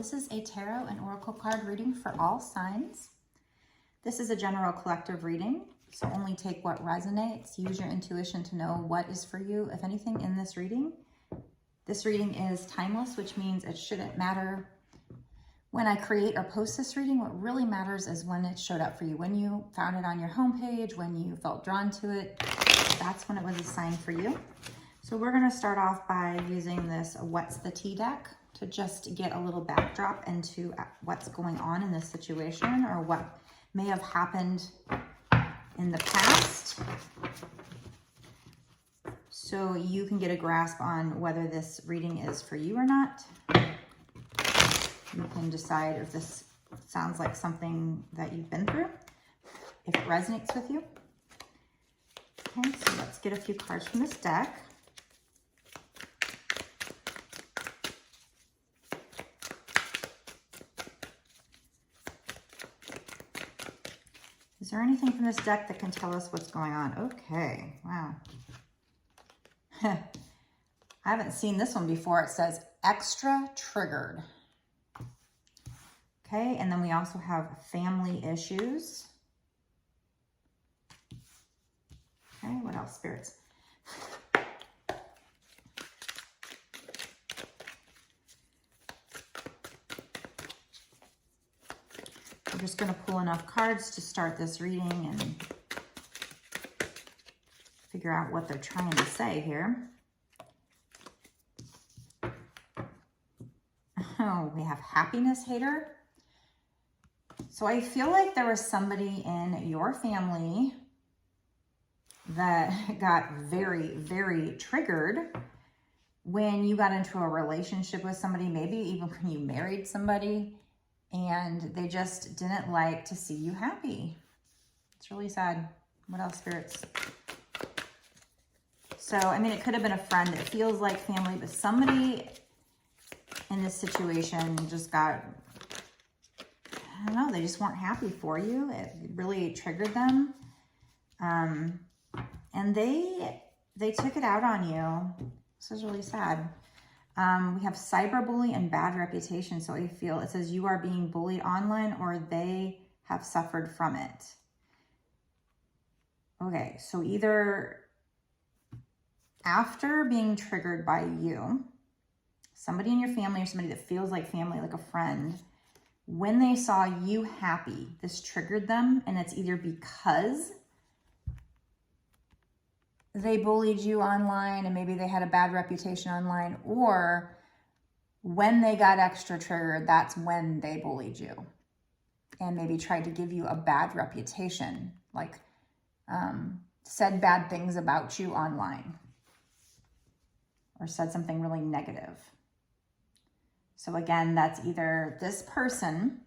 This is a tarot and oracle card reading for all signs. This is a general collective reading, so only take what resonates. Use your intuition to know what is for you, if anything, in this reading. This reading is timeless, which means it shouldn't matter when I create or post this reading. What really matters is when it showed up for you, when you found it on your homepage, when you felt drawn to it. That's when it was assigned for you. So we're going to start off by using this What's the Tea deck to just get a little backdrop into what's going on in this situation or what may have happened in the past, so you can get a grasp on whether this reading is for you or not. You can decide if this sounds like something that you've been through, if it resonates with you. Okay, so let's get a few cards from this deck. Is there anything from this deck that can tell us what's going on? Okay, wow. I haven't seen this one before. It says extra triggered. Okay, and then we also have family issues. Okay, what else, spirits? I'm just going to pull enough cards to start this reading and figure out what they're trying to say here. Oh, we have happiness hater. So I feel like there was somebody in your family that got very, very triggered when you got into a relationship with somebody, maybe even when you married somebody, and they just didn't like to see you happy. It's really sad. What else, spirits? So, I mean, it could have been a friend. It feels like family, but somebody in this situation just got, I don't know, they just weren't happy for you. It really triggered them. And they took it out on you. This is really sad. We have cyberbully and bad reputation. So I feel it says you are being bullied online or they have suffered from it. Okay, so either after being triggered by you, somebody in your family or somebody that feels like family, like a friend, when they saw you happy, this triggered them, and it's either because they bullied you online and maybe they had a bad reputation online, or when they got extra triggered, that's when they bullied you and maybe tried to give you a bad reputation, like said bad things about you online or said something really negative. So again, that's either this person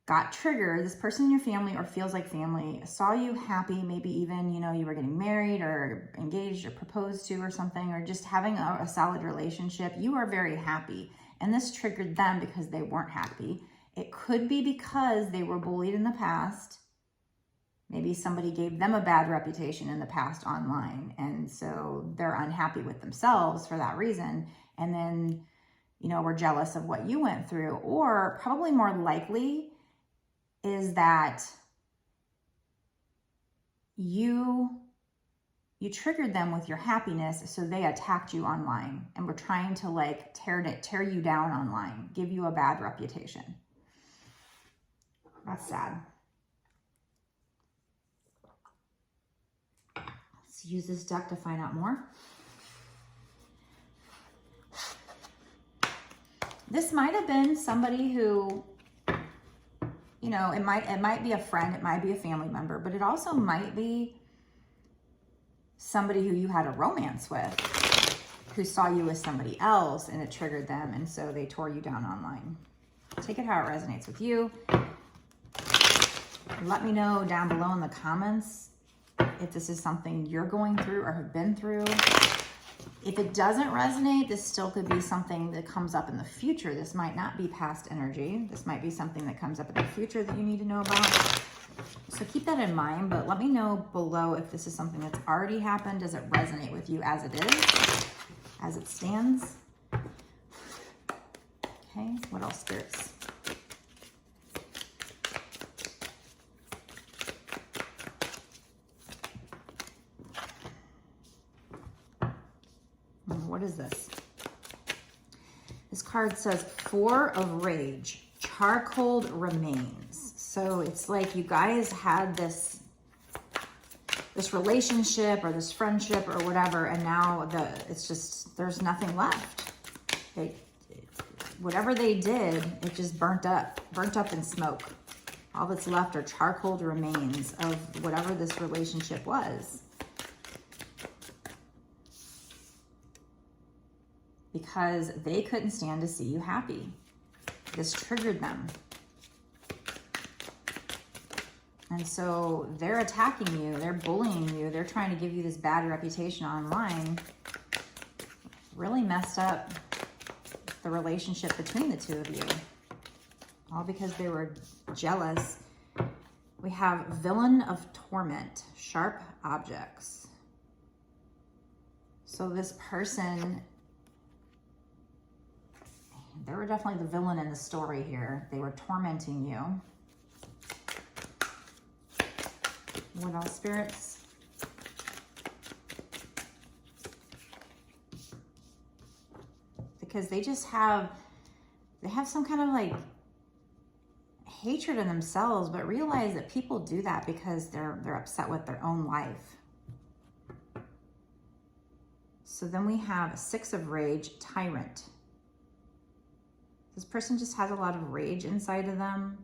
got triggered, this person in your family or feels like family, saw you happy, maybe even, you know, you were getting married or engaged or proposed to or something, or just having a solid relationship. You are very happy. And this triggered them because they weren't happy. It could be because they were bullied in the past. Maybe somebody gave them a bad reputation in the past online. And so they're unhappy with themselves for that reason. And then, you know, we're jealous of what you went through. Or probably more likely is that you triggered them with your happiness, so they attacked you online and were trying to like tear you down online, give you a bad reputation. That's sad. Let's use this deck to find out more. This might have been somebody who, you know, it might be a friend, it might be a family member, but it also might be somebody who you had a romance with, who saw you with somebody else and it triggered them, and so they tore you down online. Take it how it resonates with you. Let me know down below in the comments if this is something you're going through or have been through. If it doesn't resonate, this still could be something that comes up in the future. This might not be past energy. This might be something that comes up in the future that you need to know about. So keep that in mind, but let me know below if this is something that's already happened. Does it resonate with you as it is, as it stands? Okay, what else, spirits? What is this? This card says 4 of Rage, charcoal remains. So it's like you guys had this relationship or this friendship or whatever, and now it's just, there's nothing left. Whatever they did, it just burnt up in smoke. All that's left are charcoal remains of whatever this relationship was. Because they couldn't stand to see you happy. This triggered them. And so they're attacking you, they're bullying you, they're trying to give you this bad reputation online. Really messed up the relationship between the two of you. All because they were jealous. We have Villain of Torment, sharp objects. So this person, they were definitely the villain in the story here. They were tormenting you. What else, spirits? Because they just have, they have some kind of like hatred in themselves, but realize that people do that because they're upset with their own life. So then we have 6 of Rage, Tyrant. This person just has a lot of rage inside of them,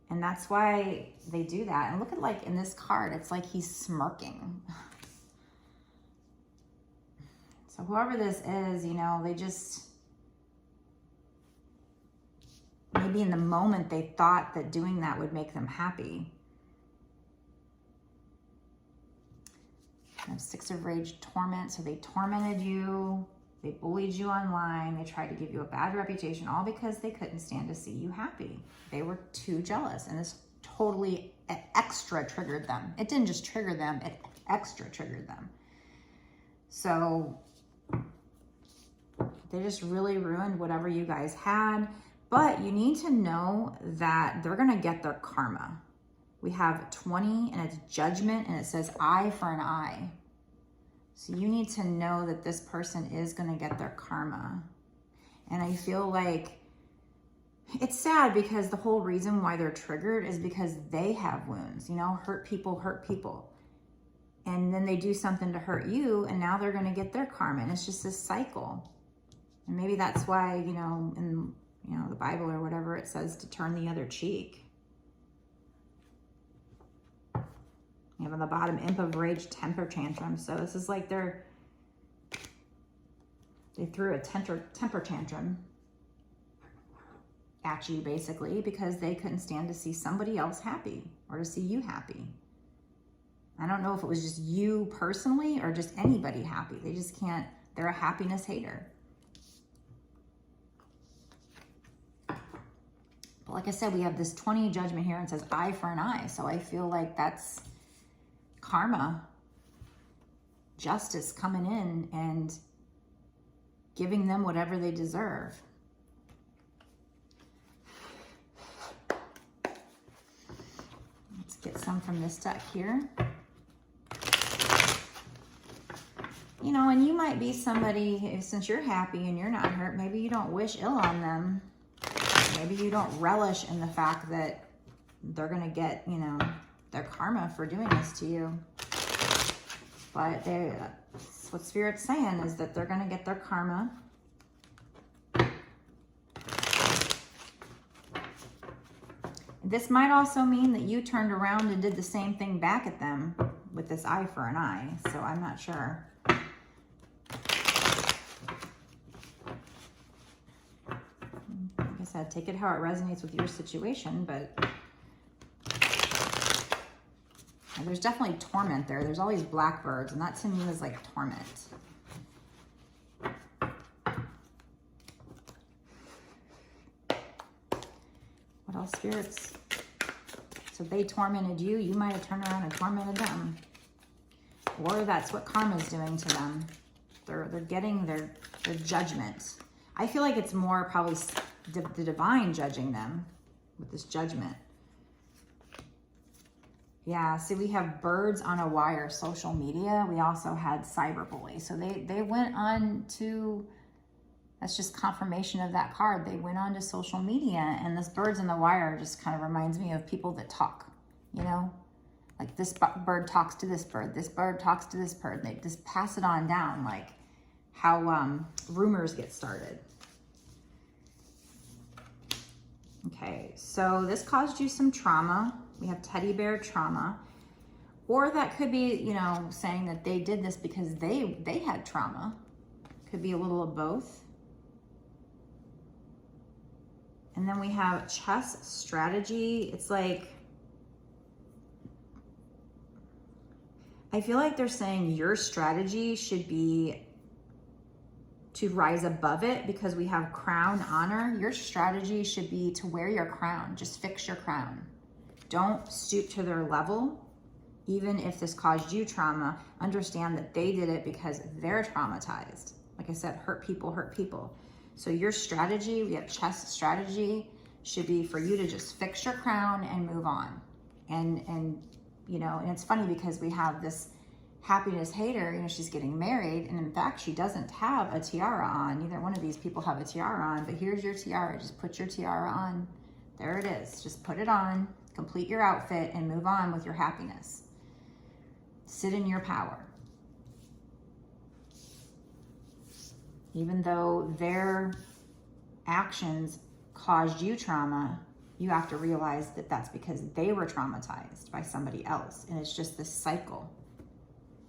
and that's why they do that. And look at, like, in this card, it's like he's smirking. So whoever this is, you know, they just, maybe in the moment they thought that doing that would make them happy. I have 6 of Rage, Torment. So they tormented you. They bullied you online. They tried to give you a bad reputation, all because they couldn't stand to see you happy. They were too jealous, and this totally extra triggered them. It didn't just trigger them, it extra triggered them. So they just really ruined whatever you guys had. But you need to know that they're going to get their karma. We have 20, and it's Judgment, and it says eye for an eye. So you need to know that this person is going to get their karma. And I feel like it's sad because the whole reason why they're triggered is because they have wounds. You know, hurt people. And then they do something to hurt you, and now they're going to get their karma. And it's just this cycle. And maybe that's why, you know, in the Bible or whatever, it says to turn the other cheek. You have on the bottom, Imp of Rage, temper tantrum. So this is like they threw a temper tantrum at you, basically, because they couldn't stand to see somebody else happy or to see you happy. I don't know if it was just you personally or just anybody happy. They just can't, they're a happiness hater. But like I said, we have this 20 Judgment here and it says eye for an eye. So I feel like that's karma, justice coming in and giving them whatever they deserve. Let's get some from this deck here. You know, and you might be somebody, since you're happy and you're not hurt, maybe you don't wish ill on them. Maybe you don't relish in the fact that they're going to get, you know, their karma for doing this to you. But what Spirit's saying is that they're going to get their karma. This might also mean that you turned around and did the same thing back at them with this eye for an eye. So I'm not sure. Like I said, take it how it resonates with your situation, but there's definitely torment there. There's always blackbirds, and that to me is like torment. What else, spirits? So they tormented you. You might have turned around and tormented them. Or that's what karma's doing to them. They're getting their judgment. I feel like it's more probably the divine judging them with this judgment. Yeah, see, we have birds on a wire, social media. We also had cyberbully. So they went on to, that's just confirmation of that card. They went on to social media, and this birds on the wire just kind of reminds me of people that talk, you know? Like this bird talks to this bird talks to this bird. They just pass it on down, like how rumors get started. Okay, so this caused you some trauma. We have teddy bear trauma. Or that could be, you know, saying that they did this because they had trauma. Could be a little of both. And then we have chess strategy. It's like, I feel like they're saying your strategy should be to rise above it, because we have crown, honor. Your strategy should be to wear your crown. Just fix your crown. Don't stoop to their level. Even if this caused you trauma, understand that they did it because they're traumatized. Like I said, hurt people hurt people. So your strategy, we have chess strategy, should be for you to just fix your crown and move on. And you know, and it's funny because we have this happiness hater, you know, she's getting married, and in fact, she doesn't have a tiara on. Neither one of these people have a tiara on, but here's your tiara. Just put your tiara on. There it is. Just put it on, complete your outfit, and move on with your happiness. Sit in your power. Even though their actions caused you trauma, you have to realize that that's because they were traumatized by somebody else. And it's just this cycle.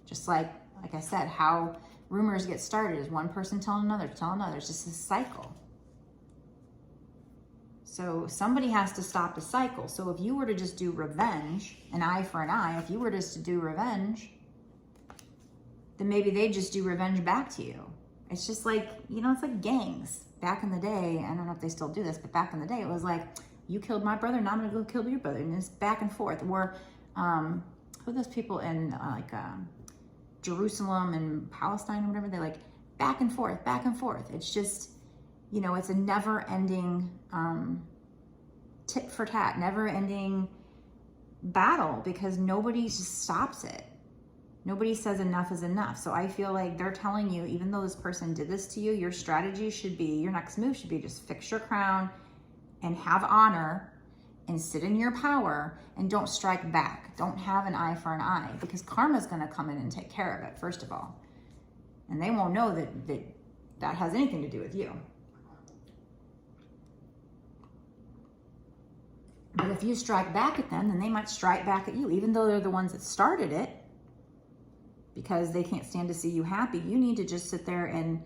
Just like I said, how rumors get started is one person telling another, It's just a cycle. So somebody has to stop the cycle. So if you were to just do revenge, an eye for an eye, if you were just to do revenge, then maybe they just do revenge back to you. It's just like, you know, it's like gangs. Back in the day, I don't know if they still do this, but back in the day, it was like, you killed my brother, now I'm gonna go kill your brother. And it's back and forth. Or who are those people in Jerusalem and Palestine or whatever? They're like back and forth, back and forth. It's just, you know, it's a never ending tit for tat, never ending battle, because nobody just stops it. Nobody says enough is enough. So I feel like they're telling you, even though this person did this to you, your strategy should be, your next move should be just fix your crown and have honor and sit in your power and don't strike back. Don't have an eye for an eye, because karma's gonna come in and take care of it, first of all. And they won't know that has anything to do with you. But if you strike back at them, then they might strike back at you, even though they're the ones that started it, because they can't stand to see you happy. You need to just sit there and,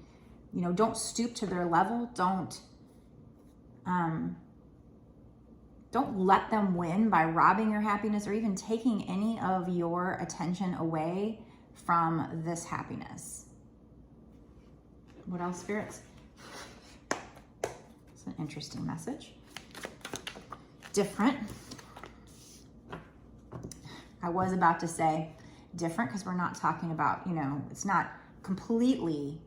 you know, don't stoop to their level. Don't let them win by robbing your happiness or even taking any of your attention away from this happiness. What else, spirits? It's an interesting message. Different. I was about to say different because we're not talking about, you know, it's not completely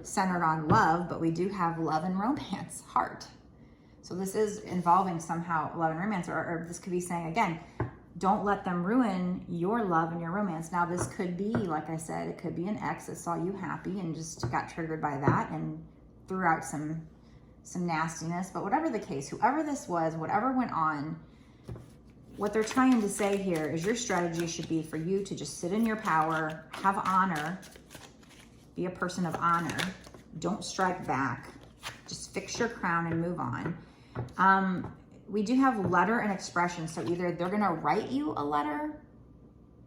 centered on love, but we do have love and romance, heart. So this is involving somehow love and romance, or this could be saying, again, don't let them ruin your love and your romance. Now this could be, like I said, it could be an ex that saw you happy and just got triggered by that and threw out some nastiness. But whatever the case, whoever this was, whatever went on, what they're trying to say here is your strategy should be for you to just sit in your power, have honor, be a person of honor, don't strike back, just fix your crown and move on. We do have letter and expression. So either they're gonna write you a letter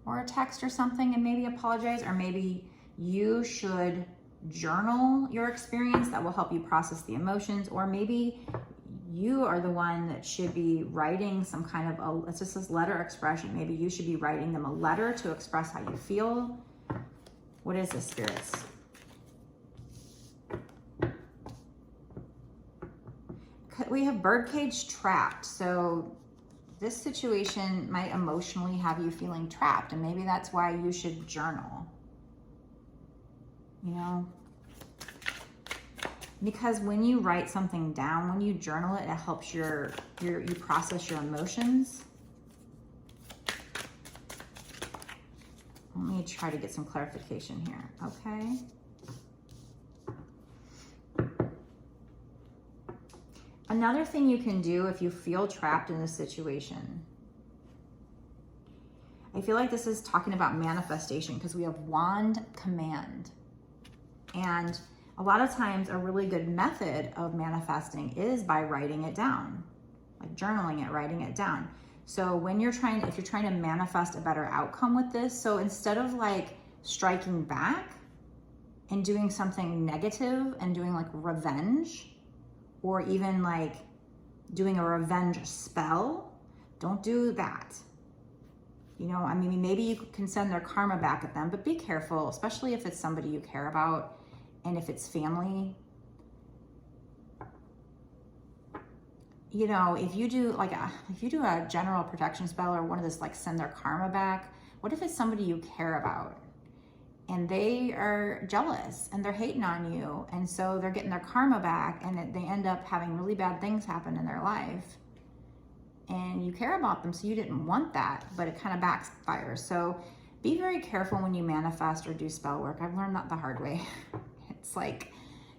or a text or something and maybe apologize, or maybe you should journal your experience that will help you process the emotions, or maybe you are the one that should be writing some kind of it's just this letter expression. Maybe you should be writing them a letter to express how you feel. What is this, spirits? We have birdcage trapped. So this situation might emotionally have you feeling trapped, and maybe that's why you should journal. You know, Because when you write something down, when you journal it, it helps you process your emotions. Let me try to get some clarification here, okay? Another thing you can do if you feel trapped in this situation, I feel like this is talking about manifestation because we have wand, command. And a lot of times a really good method of manifesting is by writing it down, like journaling it, writing it down. So when you're trying, if you're trying to manifest a better outcome with this, so instead of like striking back and doing something negative and doing like revenge, or even like doing a revenge spell, don't do that. You know, I mean, maybe you can send their karma back at them, but be careful, especially if it's somebody you care about and if it's family. You know, if you do like a general protection spell or one of this like send their karma back, what if it's somebody you care about and they are jealous and they're hating on you, and so they're getting their karma back and they end up having really bad things happen in their life, and you care about them, so you didn't want that, but it kind of backfires. So be very careful when you manifest or do spell work. I've learned that the hard way. It's like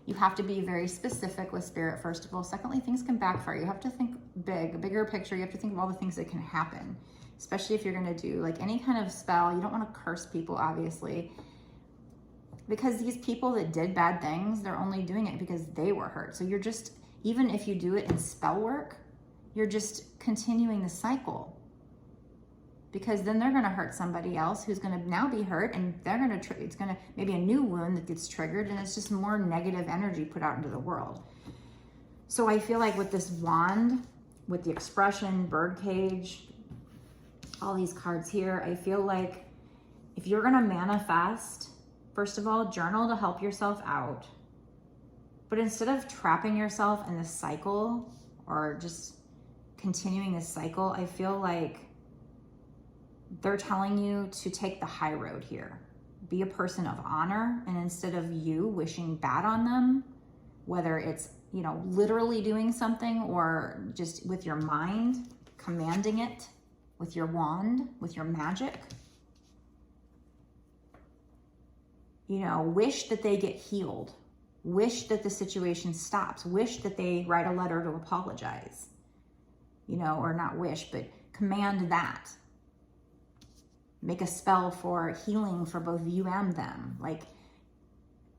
you have to be very specific with spirit, first of all. Secondly, things can backfire. You have to think big, a bigger picture. You have to think of all the things that can happen, especially if you're going to do like any kind of spell. You don't want to curse people, obviously, because these people that did bad things, they're only doing it because they were hurt. So you're just, even if you do it in spell work, you're just continuing the cycle, because then they're going to hurt somebody else who's going to now be hurt, and they're going to, it's going to, maybe a new wound that gets triggered, and it's just more negative energy put out into the world. So I feel like with this wand, with the expression, birdcage, all these cards here, I feel like if you're going to manifest, first of all, journal to help yourself out. But instead of trapping yourself in this cycle or just continuing this cycle, I feel like they're telling you to take the high road here. Be a person of honor, and instead of you wishing bad on them, whether it's, you know, literally doing something or just with your mind, commanding it with your wand, with your magic, you know, wish that they get healed, wish that the situation stops, wish that they write a letter to apologize, you know, or not wish, but command that. Make a spell for healing for both you and them. Like,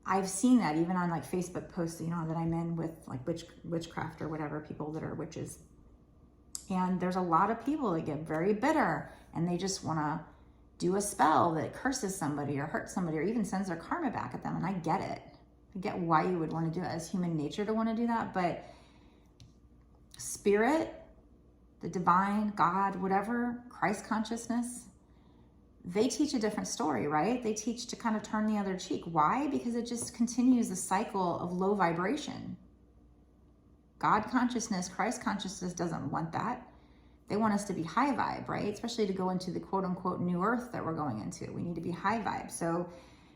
I've seen that even on like Facebook posts, you know, that I'm in with like witchcraft or whatever, people that are witches. And there's a lot of people that get very bitter and they just want to do a spell that curses somebody or hurts somebody or even sends their karma back at them. And I get it. I get why you would want to do it, as human nature to want to do that. But spirit, the divine, God, whatever, Christ consciousness, they teach a different story, right? They teach to kind of turn the other cheek. Why? Because it just continues the cycle of low vibration. God consciousness, Christ consciousness doesn't want that. They want us to be high vibe, right? Especially to go into the quote unquote new earth that we're going into. We need to be high vibe. So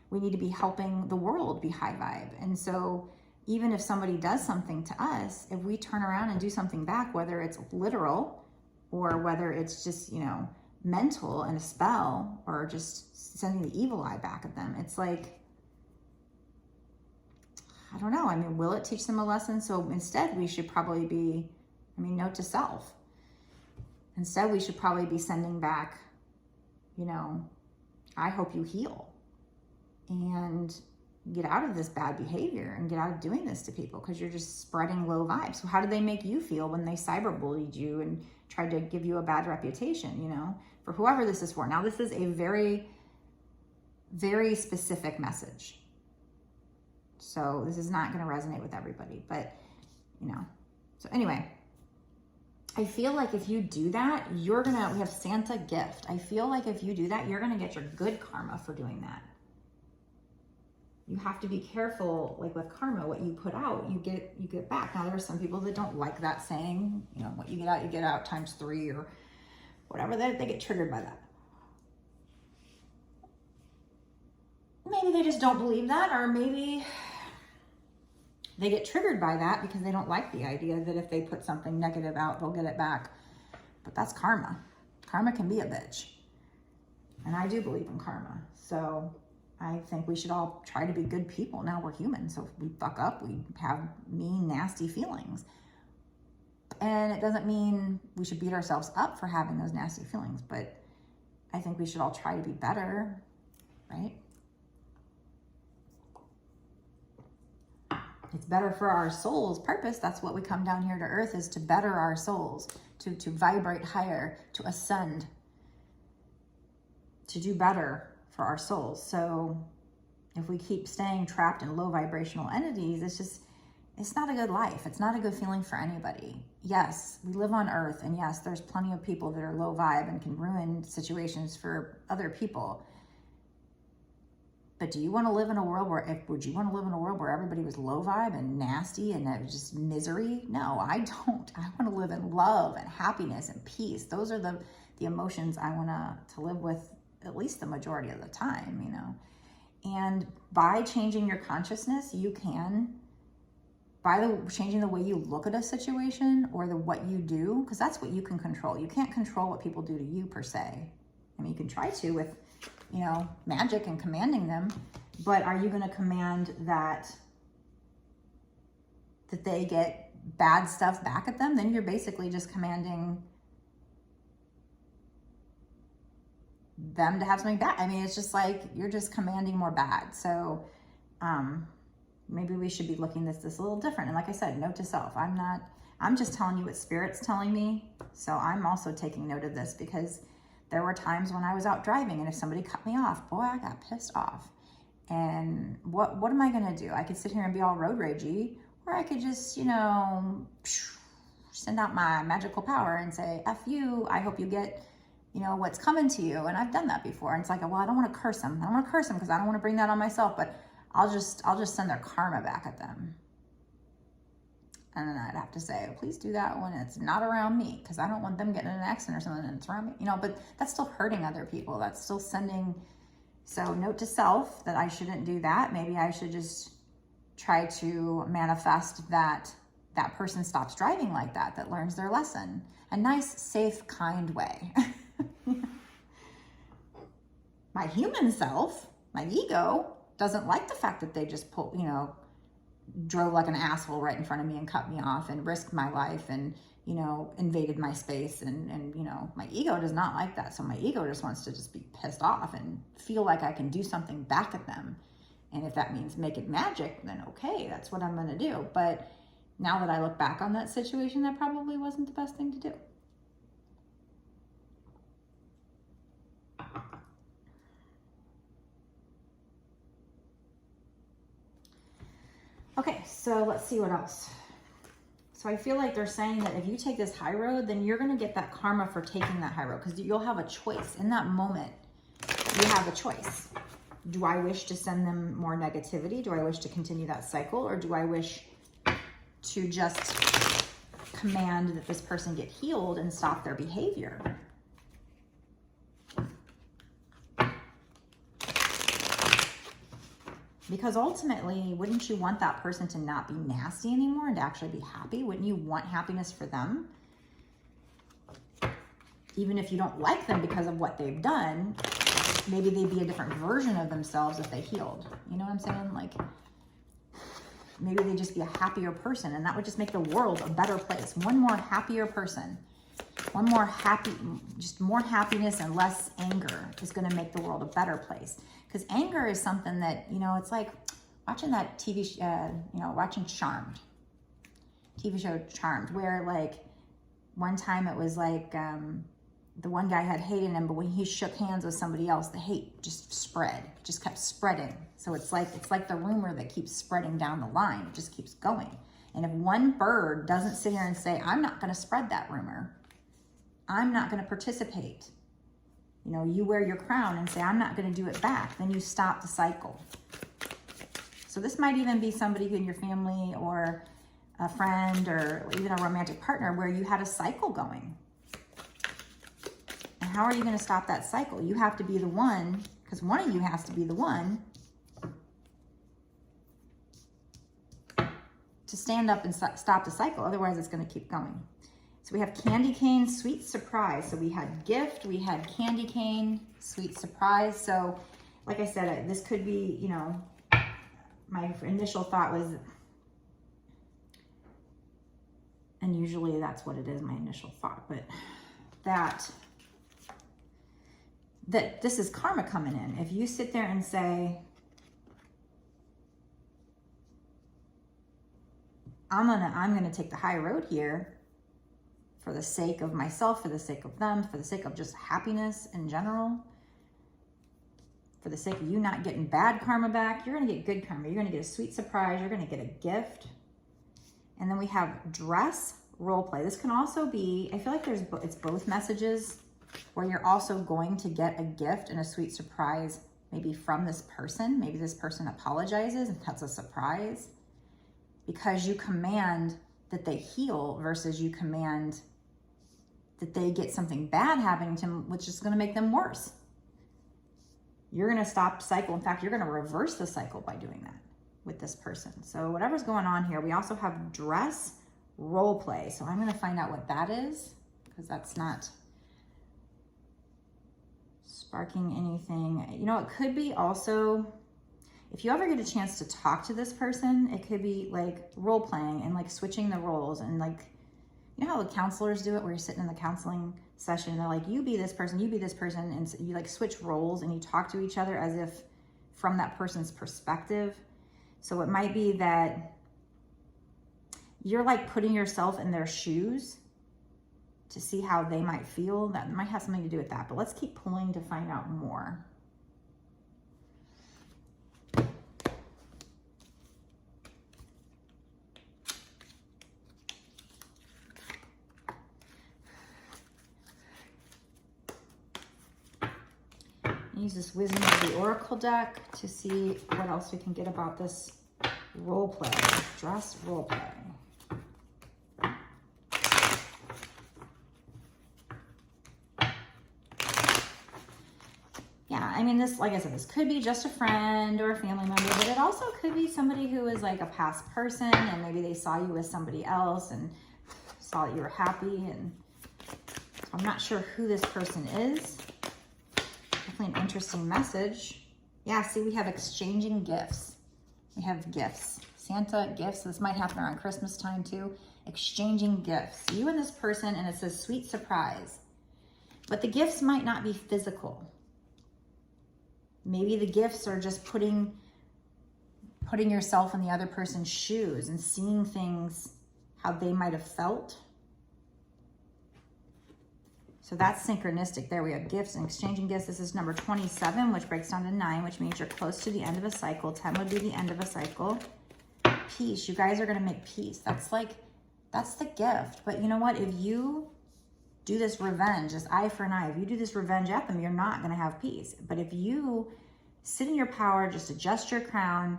we need to be helping the world be high vibe. And so even if somebody does something to us, if we turn around and do something back, whether it's literal or whether it's just, you know, mental and a spell, or just sending the evil eye back at them, it's like, I don't know. I mean, will it teach them a lesson? So instead we should probably be, I mean, note to self. Instead we should probably be sending back, you know, I hope you heal and get out of this bad behavior and get out of doing this to people, because you're just spreading low vibes. So how did they make you feel when they cyberbullied you and tried to give you a bad reputation, you know, for whoever this is for? Now, this is a very, very specific message. So this is not going to resonate with everybody, but, you know, so anyway, I feel like if you do that, you're going to, we have Santa gift. I feel like if you do that, you're going to get your good karma for doing that. You have to be careful, like with karma, what you put out, you get back. Now, there are some people that don't like that saying, you know, what you get out times 3 or whatever. They get triggered by that. Maybe they just don't believe that, or maybe they get triggered by that because they don't like the idea that if they put something negative out, they'll get it back. But that's karma. Karma can be a bitch. And I do believe in karma. So I think we should all try to be good people. Now we're human. So if we fuck up, we have mean, nasty feelings. And it doesn't mean we should beat ourselves up for having those nasty feelings. But I think we should all try to be better, right? It's better for our soul's purpose. That's what we come down here to earth, is to better our souls, to vibrate higher, to ascend, to do better for our souls. So if we keep staying trapped in low vibrational entities, it's not a good life. It's not a good feeling for anybody. Yes, we live on earth, and yes, there's plenty of people that are low vibe and can ruin situations for other people. But do you want to live in a world where, would you want to live in a world where everybody was low vibe and nasty and it was just misery? No, I don't. I want to live in love and happiness and peace. Those are the emotions I want to live with at least the majority of the time, you know. And by changing your consciousness, you can, changing the way you look at a situation or what you do, because that's what you can control. You can't control what people do to you per se. I mean, you can try to with, you know, magic and commanding them, but are you going to command that they get bad stuff back at them? Then you're basically just commanding them to have something bad. I mean, it's just like you're just commanding more bad. So maybe we should be looking at this a little different. And like I said, note to self, I'm just telling you what Spirit's telling me. So I'm also taking note of this, because there were times when I was out driving and if somebody cut me off, boy, I got pissed off. And what am I going to do? I could sit here and be all road ragey, or I could just, you know, send out my magical power and say, F you, I hope you get, you know, what's coming to you. And I've done that before. And it's like, well, I don't want to curse them. I don't want to curse them because I don't want to bring that on myself, but I'll just send their karma back at them. And then I'd have to say, oh, please do that when it's not around me, because I don't want them getting in an accident or something and it's around me, you know. But that's still hurting other people. That's still sending. So note to self that I shouldn't do that. Maybe I should just try to manifest that person stops driving like that, that learns their lesson. A nice, safe, kind way. My human self, my ego, doesn't like the fact that they just drove like an asshole right in front of me and cut me off and risked my life and, you know, invaded my space. And, you know, my ego does not like that. So my ego just wants to just be pissed off and feel like I can do something back at them. And if that means make it magic, then okay, that's what I'm going to do. But now that I look back on that situation, that probably wasn't the best thing to do. Okay, so let's see what else. So I feel like they're saying that if you take this high road, then you're going to get that karma for taking that high road, because you'll have a choice. In that moment, you have a choice. Do I wish to send them more negativity? Do I wish to continue that cycle? Or do I wish to just command that this person get healed and stop their behavior? Because ultimately, wouldn't you want that person to not be nasty anymore and to actually be happy? Wouldn't you want happiness for them? Even if you don't like them because of what they've done, maybe they'd be a different version of themselves if they healed. You know what I'm saying? Like, maybe they'd just be a happier person, and that would just make the world a better place. One more happier person. One more happy, just more happiness and less anger is going to make the world a better place. Because anger is something that, you know, it's like watching that TV, you know, watching Charmed, TV show Charmed, where like one time it was like the one guy had hate in him, but when he shook hands with somebody else, the hate just spread, just kept spreading. So it's like the rumor that keeps spreading down the line. It just keeps going. And if one bird doesn't sit here and say, I'm not going to spread that rumor, I'm not going to participate. You know, you wear your crown and say, I'm not going to do it back. Then you stop the cycle. So this might even be somebody in your family or a friend or even a romantic partner where you had a cycle going. And how are you going to stop that cycle? You have to be the one, because one of you has to be the one stand up and stop the cycle. Otherwise, it's going to keep going. So we have candy cane, sweet surprise. So we had gift, we had candy cane, sweet surprise. So like I said, this could be, you know, my initial thought was, and usually that's what it is, my initial thought, but that this is karma coming in. If you sit there and say, I'm gonna take the high road here for the sake of myself, for the sake of them, for the sake of just happiness in general, for the sake of you not getting bad karma back, you're gonna get good karma. You're gonna get a sweet surprise. You're gonna get a gift. And then we have dress role play. This can also be, I feel like it's both messages where you're also going to get a gift and a sweet surprise, maybe from this person. Maybe this person apologizes and that's a surprise because you command that they heal versus you command that they get something bad happening to them, which is going to make them worse. You're going to stop the cycle. In fact, you're going to reverse the cycle by doing that with this person. So whatever's going on here, we also have dress role play. So I'm going to find out what that is because that's not sparking anything. You know, it could be also, if you ever get a chance to talk to this person, it could be like role playing and like switching the roles and like, you know how the counselors do it where you're sitting in the counseling session and they're like, you be this person, you be this person. And you like switch roles and you talk to each other as if from that person's perspective. So it might be that you're like putting yourself in their shoes to see how they might feel. That might have something to do with that, but let's keep pulling to find out more. Use this Wisdom of the Oracle deck to see what else we can get about this role play, dress role play. Yeah, I mean, this, like I said, this could be just a friend or a family member, but it also could be somebody who is like a past person and maybe they saw you as somebody else and saw that you were happy. And so I'm not sure who this person is. Definitely an interesting message. Yeah, see, we have exchanging gifts. We have gifts. Santa gifts. This might happen around Christmas time too. Exchanging gifts. You and this person, and it says sweet surprise. But the gifts might not be physical. Maybe the gifts are just putting yourself in the other person's shoes and seeing things how they might have felt. So that's synchronistic. There we have gifts and exchanging gifts. This is number 27, which breaks down to 9, which means you're close to the end of a cycle. 10 would be the end of a cycle. Peace. You guys are going to make peace. That's the gift. But you know what? If you do this revenge, this eye for an eye, if you do this revenge at them, you're not going to have peace. But if you sit in your power, just adjust your crown,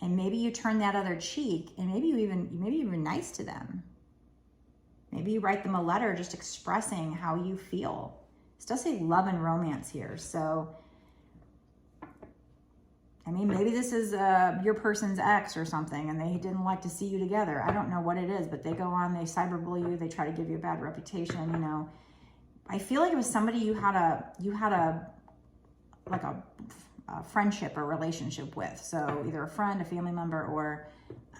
and maybe you turn that other cheek, and maybe you're nice to them. Maybe you write them a letter just expressing how you feel. It does say love and romance here. So, I mean, maybe this is your person's ex or something and they didn't like to see you together. I don't know what it is, but they go on, they cyberbully you, they try to give you a bad reputation, you know. I feel like it was somebody you had a friendship or relationship with. So either a friend, a family member, or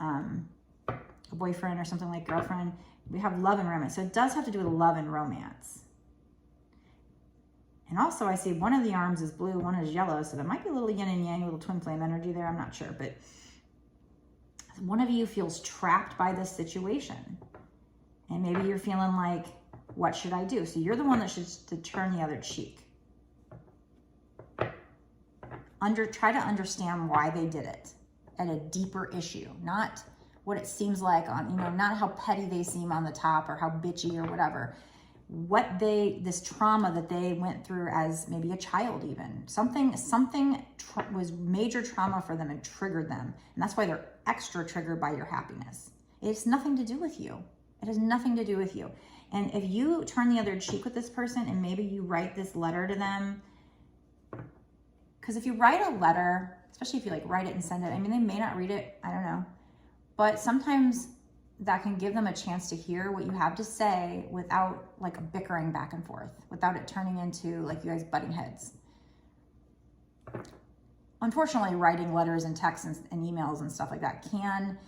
a boyfriend or something, like girlfriend. We have love and romance. So it does have to do with love and romance. And also I see one of the arms is blue, one is yellow. So there might be a little yin and yang, a little twin flame energy there. I'm not sure. But one of you feels trapped by this situation. And maybe you're feeling like, what should I do? So you're the one that should turn the other cheek. Try to understand why they did it at a deeper issue, not what it seems like on, you know, not how petty they seem on the top or how bitchy or whatever. This trauma that they went through as maybe a child even. Something was major trauma for them and triggered them. And that's why they're extra triggered by your happiness. It's nothing to do with you. It has nothing to do with you. And if you turn the other cheek with this person and maybe you write this letter to them, because if you write a letter, especially if you like write it and send it, I mean, they may not read it, I don't know. But sometimes that can give them a chance to hear what you have to say without like a bickering back and forth, without it turning into like you guys butting heads. Unfortunately, writing letters and texts and emails and stuff like that can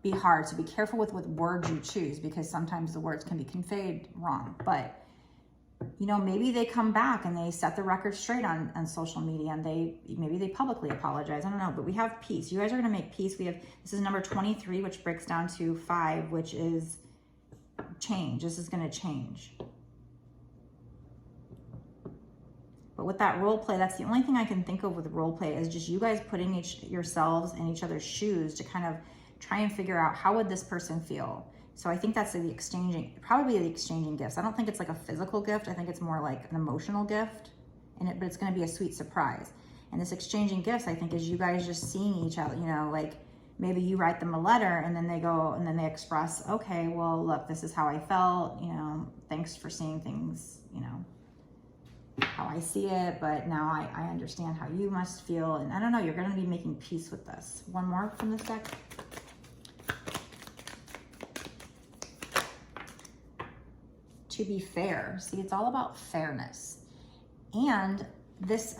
be hard. So be careful with what words you choose, because sometimes the words can be conveyed wrong. But, you know, maybe they come back and they set the record straight on social media, and maybe they publicly apologize. I don't know, but we have peace. You guys are going to make peace. This is number 23, which breaks down to 5, which is change. This is going to change. But with that role play, that's the only thing I can think of with role play, is just you guys putting yourselves in each other's shoes to kind of try and figure out, how would this person feel? So I think that's probably the exchanging gifts. I don't think it's like a physical gift. I think it's more like an emotional gift, but it's going to be a sweet surprise. And this exchanging gifts, I think, is you guys just seeing each other, you know, like maybe you write them a letter and then they go and then they express, okay, well, look, this is how I felt, you know, thanks for seeing things, you know, how I see it, but now I understand how you must feel. And I don't know, you're going to be making peace with this. One more from this deck. To be fair. See, it's all about fairness. And this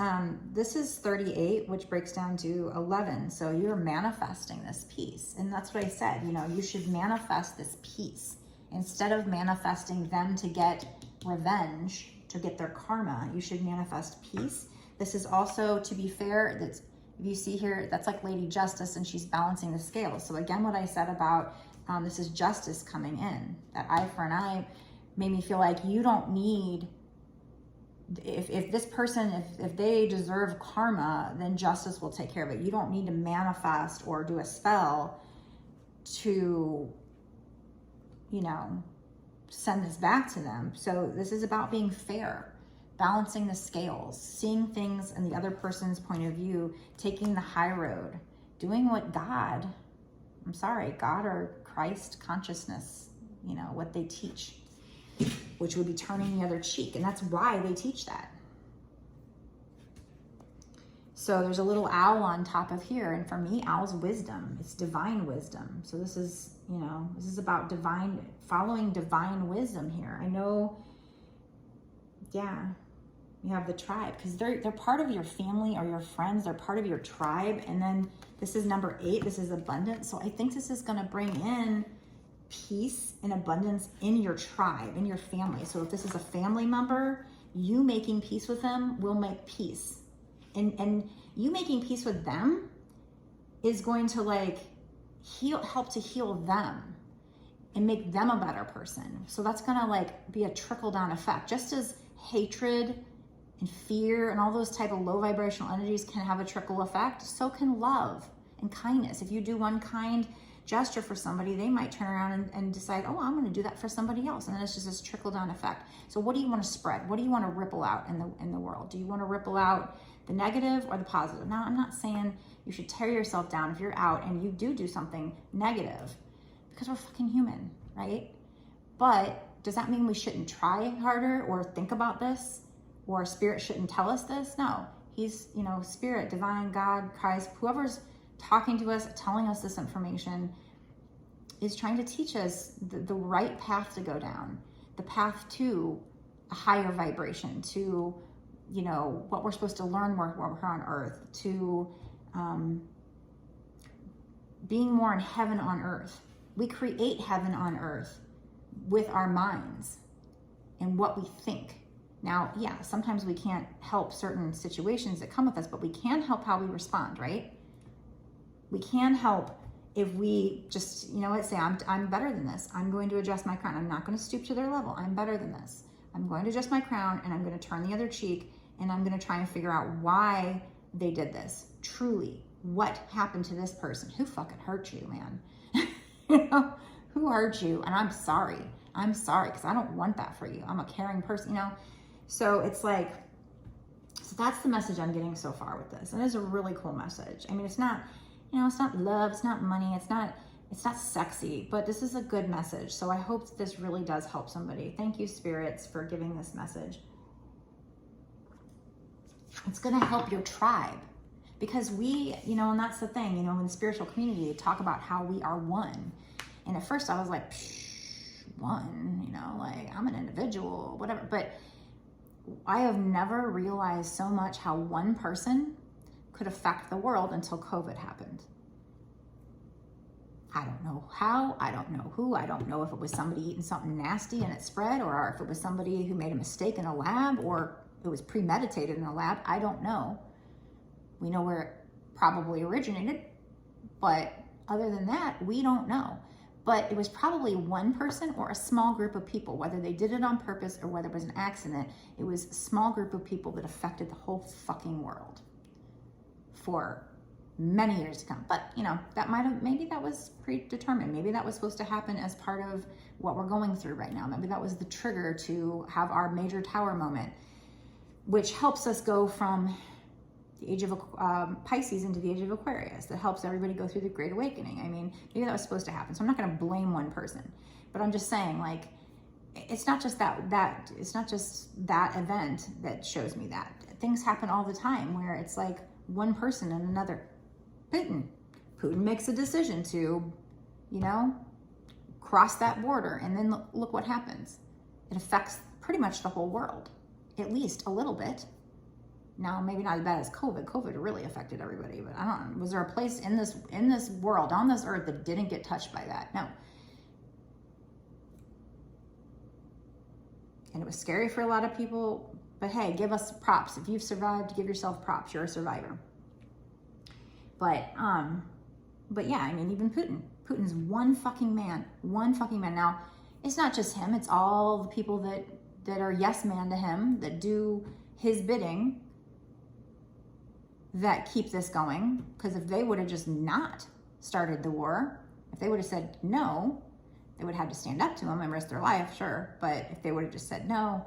is 38, which breaks down to 11. So you're manifesting this peace. And that's what I said, you know, you should manifest this peace. Instead of manifesting them to get revenge, to get their karma, you should manifest peace. This is also, to be fair, that's, if you see here, that's like Lady Justice, and she's balancing the scales. So again, what I said about this is justice coming in. That eye for an eye made me feel like you don't need, if this person, if they deserve karma, then justice will take care of it. You don't need to manifest or do a spell to, you know, send this back to them. So this is about being fair, balancing the scales, seeing things in the other person's point of view, taking the high road, doing what God or Christ consciousness, you know, what they teach, which would be turning the other cheek. And that's why they teach that. So there's a little owl on top of here. And for me, owl's wisdom. It's divine wisdom. So this is, you know, this is about following divine wisdom here. I know, yeah, you have the tribe, because they're part of your family or your friends. They're part of your tribe. And then this is number 8. This is abundance. So I think this is going to bring in peace and abundance in your tribe, in your family. So if this is a family member, you making peace with them will make peace. And you making peace with them is going to like help to heal them and make them a better person. So that's gonna like be a trickle down effect. Just as hatred and fear and all those type of low vibrational energies can have a trickle effect, so can love and kindness. If you do one kind gesture for somebody, they might turn around and decide, oh, I'm going to do that for somebody else. And then it's just this trickle down effect. So what do you want to spread? What do you want to ripple out in the world? Do you want to ripple out the negative or the positive? Now, I'm not saying you should tear yourself down if you're out and you do something negative, because we're fucking human, right? But does that mean we shouldn't try harder or think about this, or spirit shouldn't tell us this? No. He's, you know, spirit, divine, God, Christ, whoever's talking to us, telling us this information, is trying to teach us the right path to go down, the path to a higher vibration, to, you know, what we're supposed to learn while we're on earth, to being more in heaven on earth. We create heaven on earth with our minds and what we think. Now, yeah, sometimes we can't help certain situations that come with us, but we can help how we respond, right? We can help if we just, you know what, say, I'm better than this. I'm going to adjust my crown. I'm not going to stoop to their level. I'm better than this. I'm going to adjust my crown, and I'm going to turn the other cheek, and I'm going to try and figure out why they did this. Truly, what happened to this person? Who fucking hurt you, man? You know, who hurt you? And I'm sorry. I'm sorry, because I don't want that for you. I'm a caring person, you know? So it's like, so that's the message I'm getting so far with this. And it's a really cool message. I mean, it's not, you know, it's not love, it's not money, it's not sexy, but this is a good message. So I hope that this really does help somebody. Thank you, spirits, for giving this message. It's going to help your tribe, because we, you know, and that's the thing, you know, in the spiritual community, they talk about how we are one. And at first I was like, one, you know, like I'm an individual, whatever. But I have never realized so much how one person could affect the world until COVID happened. I don't know how, I don't know who, I don't know if it was somebody eating something nasty and it spread, or if it was somebody who made a mistake in a lab, or it was premeditated in a lab. I don't know. We know where it probably originated, but other than that, we don't know. But it was probably one person or a small group of people, whether they did it on purpose or whether it was an accident. It was a small group of people that affected the whole fucking world for many years to come. But, you know, that might have, maybe that was predetermined. Maybe that was supposed to happen as part of what we're going through right now. Maybe that was the trigger to have our major tower moment, which helps us go from the age of Pisces into the age of Aquarius. That helps everybody go through the Great Awakening. I mean, maybe that was supposed to happen. So I'm not going to blame one person, but I'm just saying, like, it's not just it's not just that event that shows me that. Things happen all the time where it's like one person and another. Putin makes a decision to, you know, cross that border, and then look what happens. It affects pretty much the whole world, at least a little bit. Now, maybe not as bad as COVID. COVID really affected everybody, but I don't know. Was there a place in this world, on this earth, that didn't get touched by that? No. And it was scary for a lot of people, but hey, give us props. If you've survived, give yourself props. You're a survivor. But yeah, I mean, even Putin's one fucking man. Now, it's not just him. It's all the people that are yes man to him, that do his bidding, that keep this going. Because if they would have just not started the war, if they would have said no, they would have had to stand up to him and risk their life, sure. But if they would have just said no,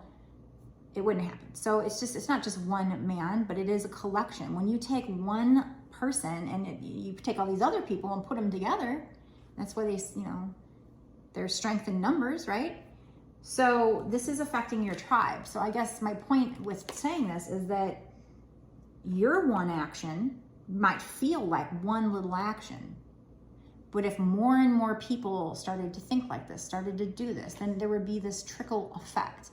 it wouldn't happen. So it's not just one man, but it is a collection. When you take one person and you take all these other people and put them together, that's why they, you know, there's strength in numbers, right? So this is affecting your tribe. So I guess my point with saying this is that your one action might feel like one little action, but if more and more people started to think like this, started to do this, then there would be this trickle effect.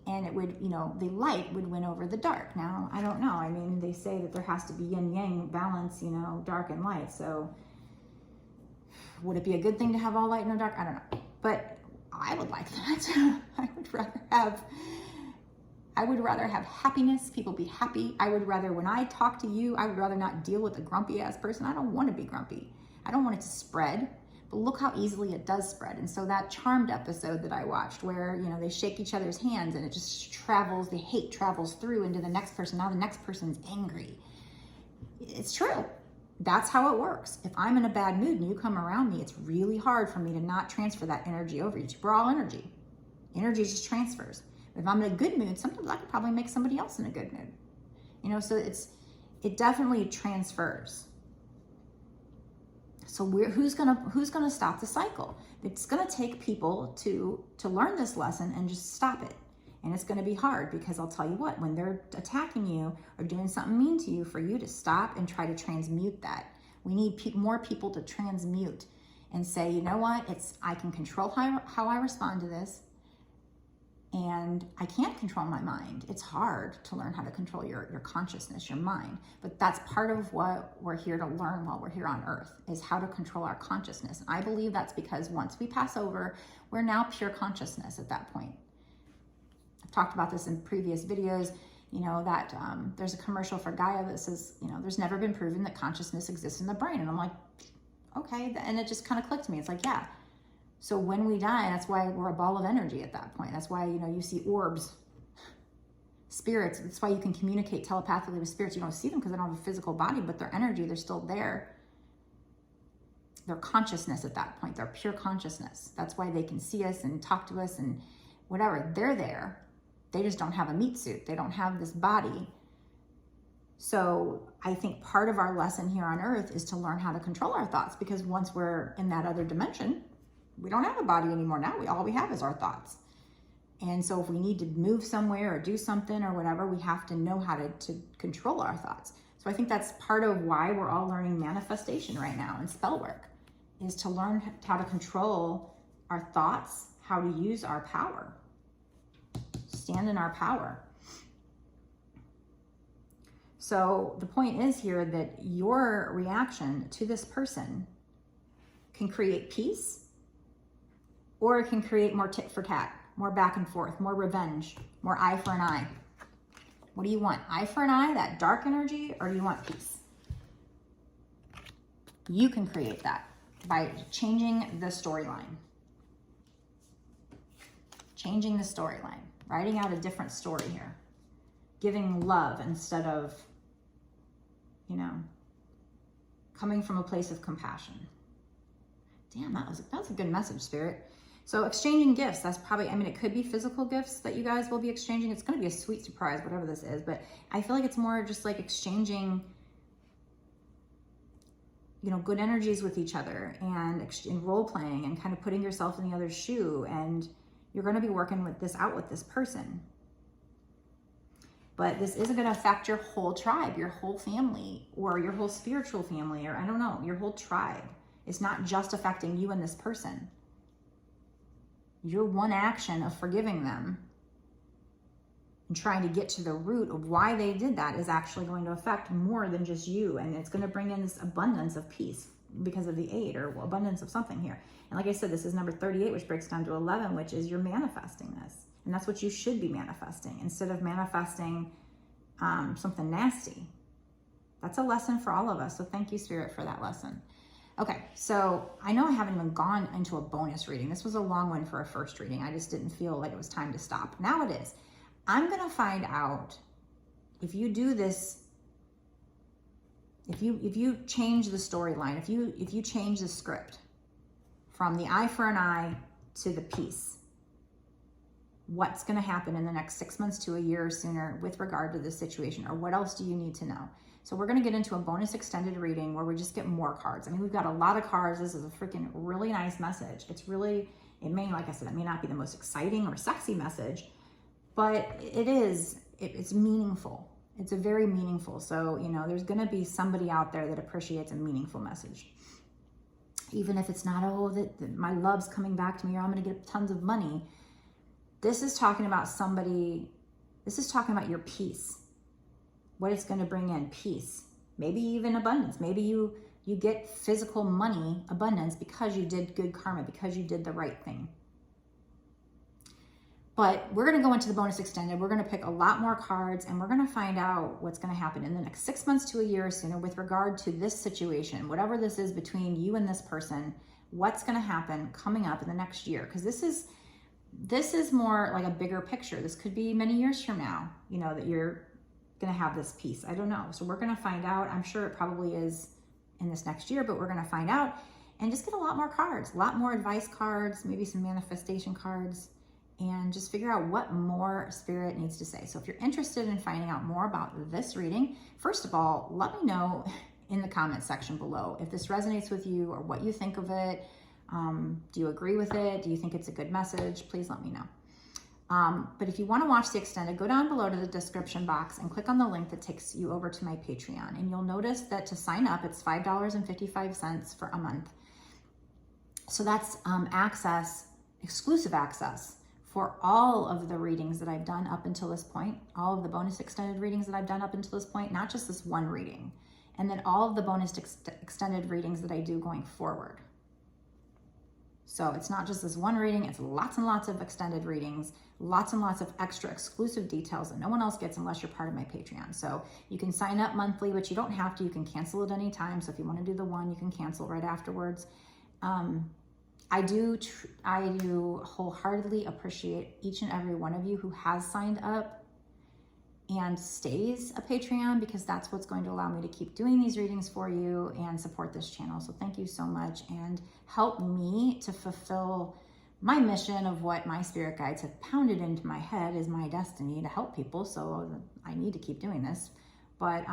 And it would, you know, the light would win over the dark. Now, I don't know. I mean, they say that there has to be yin yang balance, you know, dark and light. So would it be a good thing to have all light and no dark? I don't know. But I would like that. I would rather have happiness, people be happy. I would rather, when I talk to you, I would rather not deal with a grumpy ass person. I don't want to be grumpy. I don't want it to spread. But look how easily it does spread. And so that Charmed episode that I watched, where, you know, they shake each other's hands and it just travels, the hate travels through into the next person. Now the next person's angry. It's true. That's how it works. If I'm in a bad mood and you come around me, it's really hard for me to not transfer that energy over you. We're all energy. Energy just transfers. If I'm in a good mood, sometimes I could probably make somebody else in a good mood. You know, so it definitely transfers. So who's gonna stop the cycle? It's gonna take people to learn this lesson and just stop it. And it's gonna be hard, because I'll tell you what, when they're attacking you or doing something mean to you, for you to stop and try to transmute that. We need more people to transmute and say, you know what, I can control how I respond to this, and I can't control my mind. It's hard to learn how to control your consciousness, your mind. But that's part of what we're here to learn while we're here on Earth, is how to control our consciousness. And I believe that's because once we pass over, we're now pure consciousness at that point. I've talked about this in previous videos, you know, that there's a commercial for Gaia that says, you know, there's never been proven that consciousness exists in the brain. And I'm like, okay. And it just kind of clicked to me. It's like, yeah. So when we die, that's why we're a ball of energy at that point. That's why, you know, you see orbs, spirits. That's why you can communicate telepathically with spirits. You don't see them because they don't have a physical body, but their energy, they're still there. Their consciousness at that point, they're pure consciousness. That's why they can see us and talk to us and whatever. They're there. They just don't have a meat suit. They don't have this body. So I think part of our lesson here on Earth is to learn how to control our thoughts, because once we're in that other dimension, we don't have a body anymore. Now all we have is our thoughts. And so if we need to move somewhere or do something or whatever, we have to know how to control our thoughts. So I think that's part of why we're all learning manifestation right now and spell work, is to learn how to control our thoughts, how to use our power, stand in our power. So the point is here that your reaction to this person can create peace, or it can create more tit for tat, more back and forth, more revenge, more eye for an eye. What do you want? Eye for an eye, that dark energy, or do you want peace? You can create that by changing the storyline. Changing the storyline, writing out a different story here. Giving love instead of, you know, coming from a place of compassion. Damn, that was a good message, Spirit. So exchanging gifts, that's probably, I mean, it could be physical gifts that you guys will be exchanging. It's going to be a sweet surprise, whatever this is. But I feel like it's more just like exchanging, you know, good energies with each other and role playing and kind of putting yourself in the other's shoe. And you're going to be working with this out with this person. But this isn't going to affect your whole tribe, your whole family, or your whole spiritual family, or I don't know, your whole tribe. It's not just affecting you and this person. Your one action of forgiving them and trying to get to the root of why they did that is actually going to affect more than just you. And it's going to bring in this abundance of peace because of the 8, or abundance of something here. And like I said, this is number 38, which breaks down to 11, which is you're manifesting this. And that's what you should be manifesting instead of manifesting something nasty. That's a lesson for all of us. So thank you, Spirit, for that lesson. Okay, so I know I haven't even gone into a bonus reading. This was a long one for a first reading. I just didn't feel like it was time to stop. Now it is. I'm going to find out if you do this, if you change the storyline, if you change the script from the eye for an eye to the peace, what's going to happen in the next 6 months to a year or sooner with regard to this situation, or what else do you need to know? So we're going to get into a bonus extended reading where we just get more cards. I mean, we've got a lot of cards. This is a freaking really nice message. It's really, it may, like I said, it may not be the most exciting or sexy message, but it's meaningful. It's a very meaningful. So, you know, there's going to be somebody out there that appreciates a meaningful message. Even if it's not, oh, that my love's coming back to me, or I'm going to get tons of money. This is talking about somebody, this is talking about your peace. What it's going to bring in, peace, maybe even abundance. Maybe you get physical money abundance because you did good karma, because you did the right thing. But we're going to go into the bonus extended. We're going to pick a lot more cards, and we're going to find out what's going to happen in the next 6 months to a year or sooner with regard to this situation, whatever this is between you and this person. What's going to happen coming up in the next year? Because this is more like a bigger picture. This could be many years from now, you know, that you're going to have this peace. I don't know. So we're going to find out. I'm sure it probably is in this next year, but we're going to find out and just get a lot more cards, a lot more advice cards, maybe some manifestation cards, and just figure out what more Spirit needs to say. So if you're interested in finding out more about this reading, first of all, let me know in the comment section below if this resonates with you or what you think of it. Do you agree with it? Do you think it's a good message? Please let me know. But if you want to watch the extended, go down below to the description box and click on the link that takes you over to my Patreon. And you'll notice that to sign up, it's $5.55 for a month. So that's access, exclusive access for all of the readings that I've done up until this point, all of the bonus extended readings that I've done up until this point, not just this one reading, and then all of the bonus extended readings that I do going forward. So it's not just this one reading, it's lots and lots of extended readings, lots and lots of extra exclusive details that no one else gets unless you're part of my Patreon. So you can sign up monthly, but you don't have to. You can cancel at any time. So if you want to do the one, you can cancel right afterwards. I do wholeheartedly appreciate each and every one of you who has signed up and stays a Patreon, because that's what's going to allow me to keep doing these readings for you and support this channel. So thank you so much, and help me to fulfill my mission of what my spirit guides have pounded into my head is my destiny to help people. So I need to keep doing this, but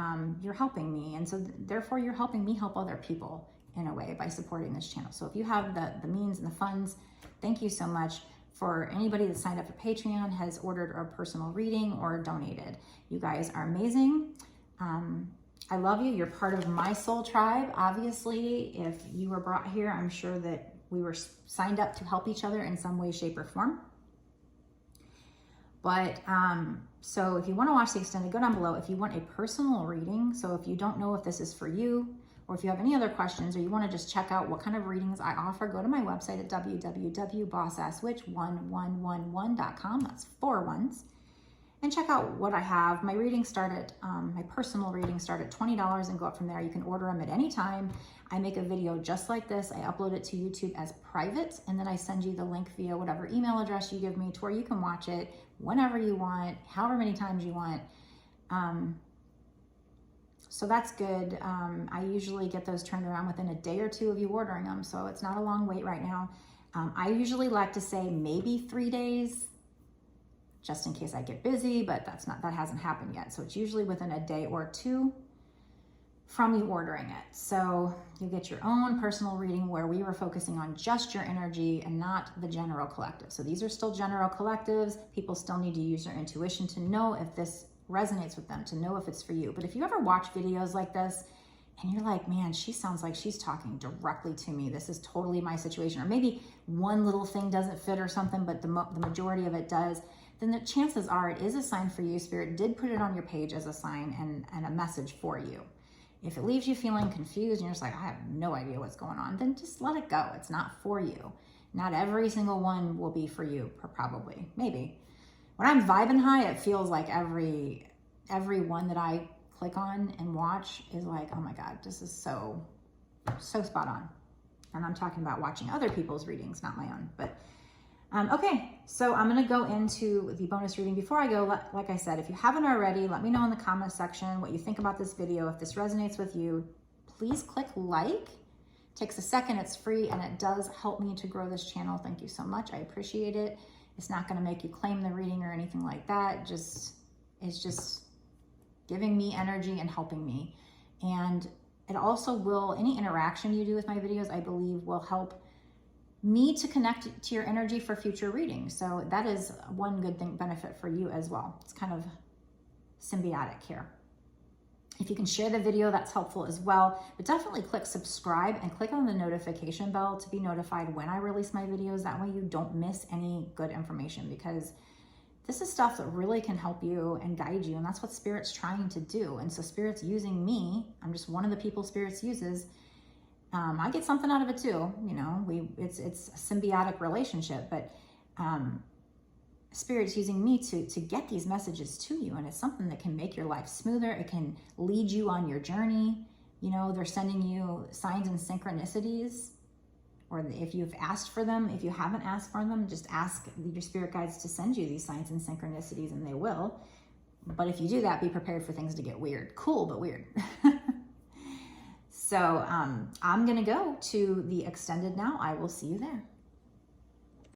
you're helping me. And so therefore you're helping me help other people in a way by supporting this channel. So if you have the means and the funds, thank you so much. For anybody that signed up for Patreon, has ordered a personal reading or donated. You guys are amazing. I love you. You're part of my soul tribe. Obviously, if you were brought here, I'm sure that we were signed up to help each other in some way, shape, or form. But so if you want to watch the extended, go down below. If you want a personal reading, so if you don't know if this is for you, or if you have any other questions, or you want to just check out what kind of readings I offer, go to my website at www.bossasswitch1111.com. That's 4 ones. And check out what I have. My readings start at, my personal readings start at $20 and go up from there. You can order them at any time. I make a video just like this. I upload it to YouTube as private, and then I send you the link via whatever email address you give me to where you can watch it whenever you want, however many times you want. So that's good. I usually get those turned around within a day or 2 of you ordering them, so it's not a long wait right now. I usually like to say maybe 3 days, just in case I get busy, but that hasn't happened yet. So it's usually within a day or 2 from you ordering it. So you get your own personal reading where we were focusing on just your energy and not the general collective. So these are still general collectives. People still need to use their intuition to know if this resonates with them, to know if it's for you. But if you ever watch videos like this and you're like, man, she sounds like she's talking directly to me, this is totally my situation, or maybe one little thing doesn't fit or something, but the majority of it does, then the chances are it is a sign for you. Spirit did put it on your page as a sign and a message for you. If it leaves you feeling confused and you're just like, I have no idea what's going on, then just let it go. It's not for you. Not every single one will be for you, probably, maybe. When I'm vibing high, it feels like every one that I click on and watch is like, oh my God, this is so spot on. And I'm talking about watching other people's readings, not my own. But okay, so I'm going to go into the bonus reading. Before I go, like I said, if you haven't already, let me know in the comment section what you think about this video. If this resonates with you, please click like. It takes a second, it's free, and it does help me to grow this channel. Thank you so much. I appreciate it. It's not going to make you claim the reading or anything like that. It's just giving me energy and helping me. And it also will, any interaction you do with my videos, I believe will help me to connect to your energy for future readings. So that is one good thing, benefit for you as well. It's kind of symbiotic here. If you can share the video, that's helpful as well. But definitely click subscribe and click on the notification bell to be notified when I release my videos. That way you don't miss any good information, because this is stuff that really can help you and guide you. And that's what Spirit's trying to do. And so Spirit's using me. I'm just one of the people Spirit's uses. I get something out of it too. You know, it's a symbiotic relationship, but Spirit's using me to get these messages to you. And it's something that can make your life smoother. It can lead you on your journey. You know, they're sending you signs and synchronicities, or if you've asked for them. If you haven't asked for them, just ask your spirit guides to send you these signs and synchronicities, and they will. But if you do that, be prepared for things to get weird. Cool, but weird. So I'm going to go to the extended now. I will see you there.